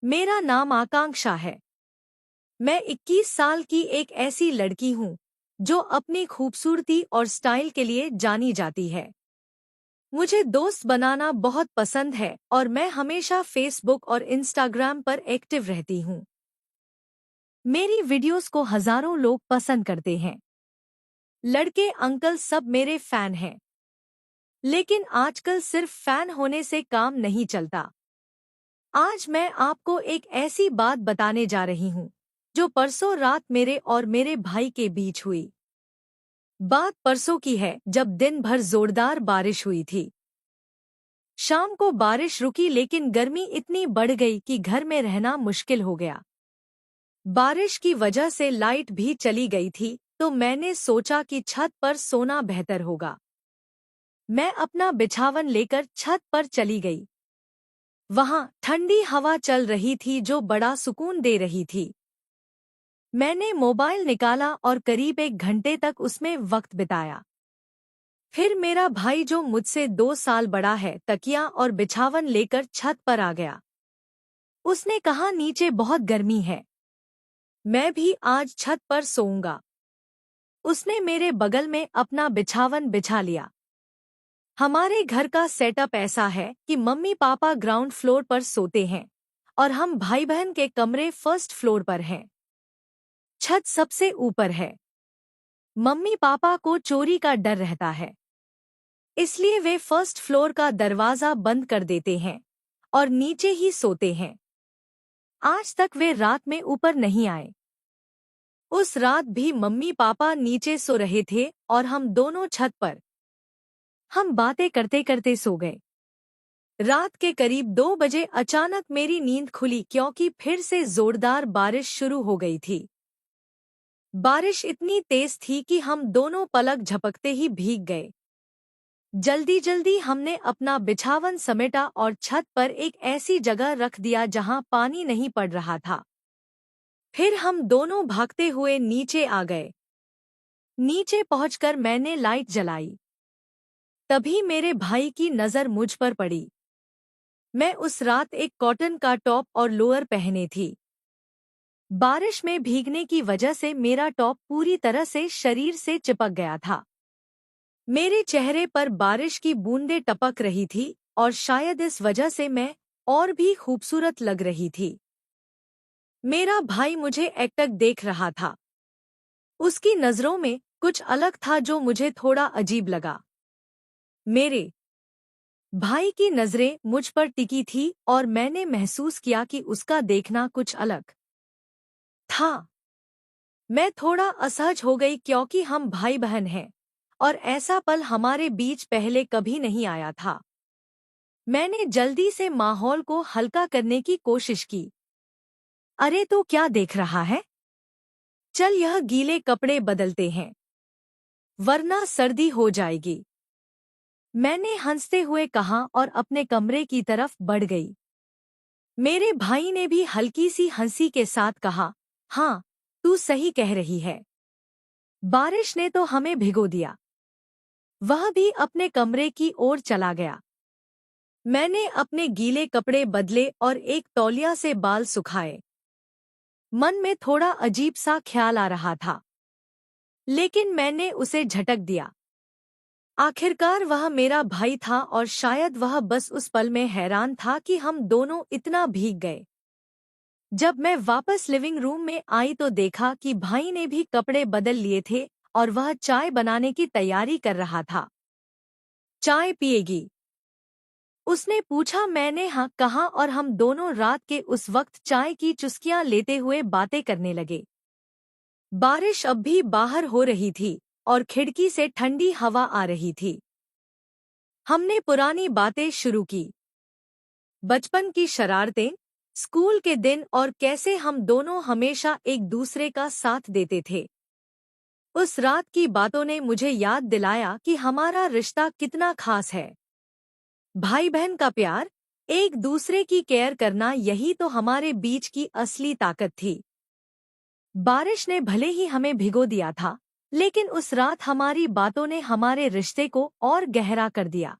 मेरा नाम आकांक्षा है। मैं 21 साल की एक ऐसी लड़की हूँ जो अपनी खूबसूरती और स्टाइल के लिए जानी जाती है। मुझे दोस्त बनाना बहुत पसंद है और मैं हमेशा फेसबुक और इंस्टाग्राम पर एक्टिव रहती हूँ। मेरी वीडियोस को हजारों लोग पसंद करते हैं। लड़के अंकल सब मेरे फैन हैं। लेकिन आजकल सिर्फ फैन होने से काम नहीं चलता। आज मैं आपको एक ऐसी बात बताने जा रही हूँ जो परसों रात मेरे और मेरे भाई के बीच हुई। बात परसों की है जब दिन भर जोरदार बारिश हुई थी। शाम को बारिश रुकी लेकिन गर्मी इतनी बढ़ गई कि घर में रहना मुश्किल हो गया। बारिश की वजह से लाइट भी चली गई थी तो मैंने सोचा कि छत पर सोना बेहतर होगा। मैं अपना बिछावन लेकर छत पर चली गई। वहां ठंडी हवा चल रही थी जो बड़ा सुकून दे रही थी। मैंने मोबाइल निकाला और करीब 1 घंटे तक उसमें वक्त बिताया। फिर मेरा भाई जो मुझसे 2 साल बड़ा है तकिया और बिछावन लेकर छत पर आ गया। उसने कहा नीचे बहुत गर्मी है, मैं भी आज छत पर सोऊंगा। उसने मेरे बगल में अपना बिछावन बिछा लिया। हमारे घर का सेटअप ऐसा है कि मम्मी पापा ग्राउंड फ्लोर पर सोते हैं और हम भाई बहन के कमरे फर्स्ट फ्लोर पर हैं। छत सबसे ऊपर है। मम्मी पापा को चोरी का डर रहता है, इसलिए वे फर्स्ट फ्लोर का दरवाजा बंद कर देते हैं और नीचे ही सोते हैं। आज तक वे रात में ऊपर नहीं आए। उस रात भी मम्मी पापा नीचे सो रहे थे और हम दोनों छत पर। हम बातें करते करते सो गए। रात के करीब 2 बजे अचानक मेरी नींद खुली क्योंकि फिर से जोरदार बारिश शुरू हो गई थी। बारिश इतनी तेज थी कि हम दोनों पलक झपकते ही भीग गए। जल्दी जल्दी हमने अपना बिछावन समेटा और छत पर एक ऐसी जगह रख दिया जहां पानी नहीं पड़ रहा था। फिर हम दोनों भागते हुए नीचे आ गए। नीचे पहुंचकर मैंने लाइट जलाई। तभी मेरे भाई की नजर मुझ पर पड़ी। मैं उस रात एक कॉटन का टॉप और लोअर पहने थी। बारिश में भीगने की वजह से मेरा टॉप पूरी तरह से शरीर से चिपक गया था। मेरे चेहरे पर बारिश की बूंदें टपक रही थी और शायद इस वजह से मैं और भी खूबसूरत लग रही थी। मेरा भाई मुझे एकटक देख रहा था। उसकी नजरों में कुछ अलग था जो मुझे थोड़ा अजीब लगा। मेरे भाई की नजरें मुझ पर टिकी थी और मैंने महसूस किया कि उसका देखना कुछ अलग था। मैं थोड़ा असहज हो गई क्योंकि हम भाई बहन हैं और ऐसा पल हमारे बीच पहले कभी नहीं आया था। मैंने जल्दी से माहौल को हल्का करने की कोशिश की। अरे तू क्या देख रहा है? चल यह गीले कपड़े बदलते हैं, वरना सर्दी हो जाएगी। मैंने हंसते हुए कहा और अपने कमरे की तरफ बढ़ गई। मेरे भाई ने भी हल्की सी हंसी के साथ कहा, हाँ, तू सही कह रही है। बारिश ने तो हमें भिगो दिया। वह भी अपने कमरे की ओर चला गया। मैंने अपने गीले कपड़े बदले और एक तौलिया से बाल सुखाए। मन में थोड़ा अजीब सा ख्याल आ रहा था, लेकिन मैंने उसे झटक दिया। आखिरकार वह मेरा भाई था और शायद वह बस उस पल में हैरान था कि हम दोनों इतना भीग गए। जब मैं वापस लिविंग रूम में आई तो देखा कि भाई ने भी कपड़े बदल लिए थे और वह चाय बनाने की तैयारी कर रहा था। चाय पिएगी? उसने पूछा। मैंने हाँ कहा और हम दोनों रात के उस वक्त चाय की चुस्कियां लेते हुए बातें करने लगे। बारिश अब भी बाहर हो रही थी और खिड़की से ठंडी हवा आ रही थी। हमने पुरानी बातें शुरू की। बचपन की शरारतें, स्कूल के दिन और कैसे हम दोनों हमेशा एक दूसरे का साथ देते थे। उस रात की बातों ने मुझे याद दिलाया कि हमारा रिश्ता कितना खास है। भाई बहन का प्यार, एक दूसरे की केयर करना, यही तो हमारे बीच की असली ताकत थी। बारिश ने भले ही हमें भिगो दिया था, लेकिन उस रात हमारी बातों ने हमारे रिश्ते को और गहरा कर दिया।